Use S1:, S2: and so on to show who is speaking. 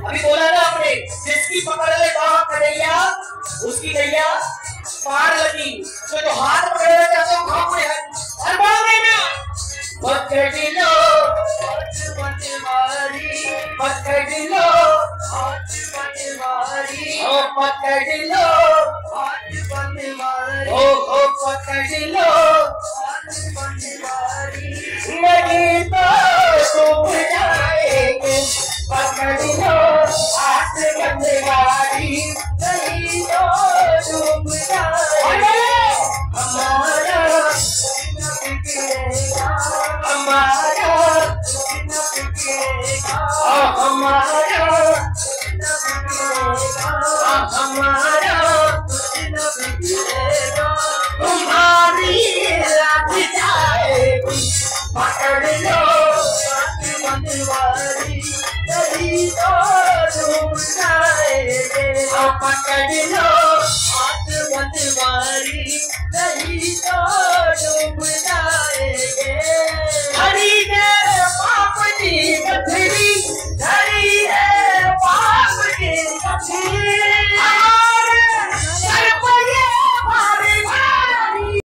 S1: अभी बोला ना आपने, जिसकी पकड़ ले बाह कन्हैया उसकी नैया पार लगी। तो जो हाथ पकड़ना चाहते हो खाओ में हर बार में ना पकड़ लो पटवारी पकड़ लो पटवारी ओ पकड़ लो पटवारी ओ पकड़ लो पटवारी नहीं तो डूब जाएंगे पकड़ लो हाथ पटवारी नहीं तो डूब जाएंगे हमारा हमारा हमारा तुम्हारी लग जाएगी पकड़ लो पटवारी नहीं तो डूब जाएंगे पकड़ लो पटवारी